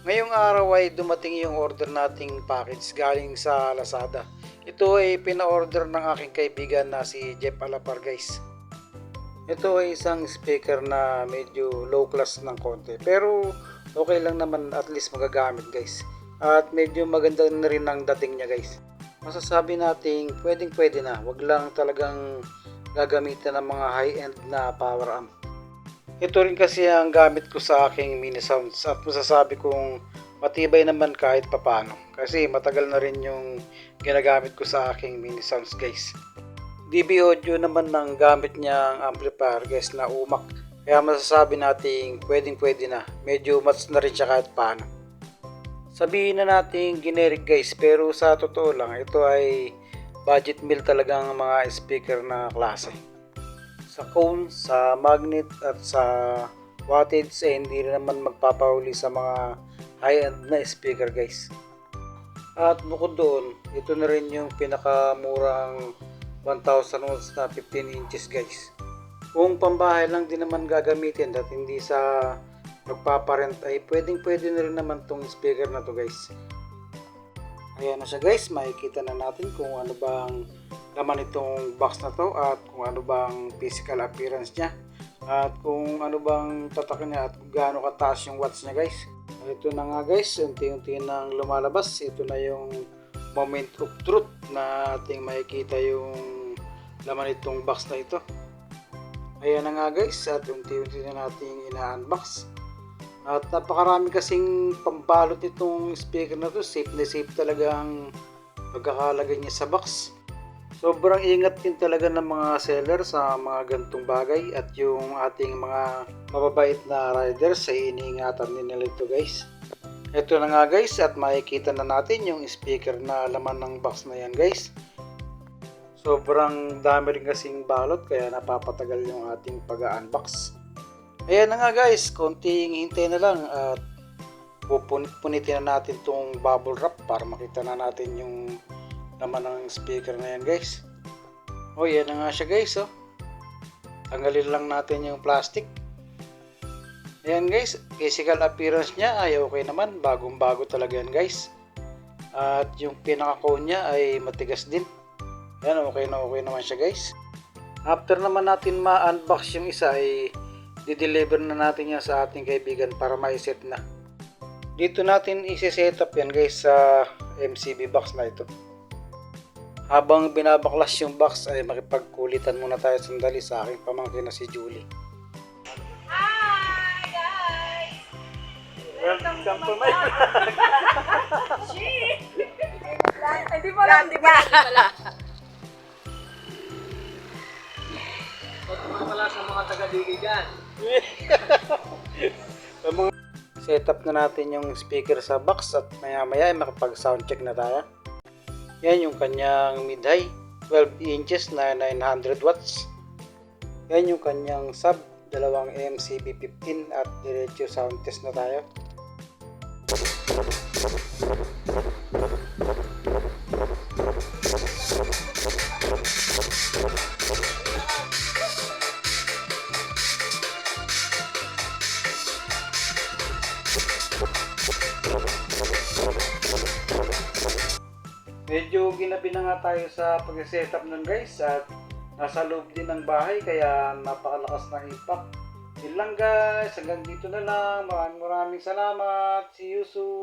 Ngayong araw ay dumating yung order nating package galing sa Lazada. Ito ay pina-order ng aking kaibigan na si Jeff Alapar guys. Ito ay isang speaker na medyo low class ng konti pero okay lang naman, at least magagamit guys. At medyo maganda na rin ang dating niya guys. Masasabi nating pwedeng pwede na, wag lang talagang gagamitan ng mga high-end na power amp. Ito rin kasi ang gamit ko sa aking mini sounds at masasabi kong matibay naman kahit papano kasi matagal na rin yung ginagamit ko sa aking mini sounds guys. DB audio naman ng gamit niyang amplifier guys na umak, kaya masasabi nating pwedeng pwede na, medyo match na rin siya kahit paano. Sabihin na natin generic guys, pero sa totoo lang ito ay budget meal talagang mga speaker na klase. Sa cone, sa magnet at sa wattage ay hindi rin naman magpapahuli sa mga high-end na speaker guys. At bukod doon, ito na rin yung pinakamurang 1000 watts na 15 inches guys. Kung pambahay lang din naman gagamitin at hindi sa magpaparent ay pwedeng pwede na rin naman tong speaker na to guys. Ayan na siya guys, makikita na natin kung ano bang laman itong box na to at kung ano bang physical appearance niya at kung ano bang tatak niya at kung gaano kataas yung watts niya guys. Ito na nga guys, unti-unti nang lumalabas. Ito na yung moment of truth na ating makikita yung laman itong box na ito. Ayan na nga guys, at unti-unti na nating ina-unbox. At napakarami kasing pambalot nitong speaker na to. Safe na safe talaga ang pagkakalagay niya sa box. Sobrang ingat din talaga ng mga seller sa mga gantong bagay at yung ating mga mababait na riders ay iniingatan din nila ito guys. Ito na nga guys, at makikita na natin yung speaker na laman ng box na yan guys. Sobrang dami rin kasing balot kaya napapatagal yung ating pag-unbox. Ayan na nga guys, konting hintay na lang at pupunit-punitin na natin tong bubble wrap para makita na natin yung laman ng speaker na yan guys. O yan na nga siya guys, oh. Tanggalin lang natin yung plastic. Ayan guys, physical appearance niya ay okay naman, bagong bago talaga yan guys. At yung pinaka-cone niya ay matigas din. Ayan, okay na okay naman siya guys. After naman natin ma-unbox yung isa ay di-deliver na natin yan sa ating kaibigan para ma-set na. Dito natin isi-set up yan guys sa MCB box na ito. Habang binabaklas yung box ay makipagkulitan muna tayo sandali sa aking pamangkin na si Julie. Hi guys! Welcome to my vlog! Hindi pala, hindi pala. Wala sa mga taga-digi dyan. Setup na natin yung speaker sa box at maya maya ay makapag soundcheck na tayo. Yan yung kanyang mid-high 12 inches na 900 watts. Yan yung kanyang sub, dalawang MCB 15 at diretso sound test na tayo. Medyo ginabi na nga tayo sa pag-setup nun guys at nasa loob din ng bahay kaya napakalakas ng impact. Yun lang guys, hanggang dito na lang. Maraming salamat. See you soon.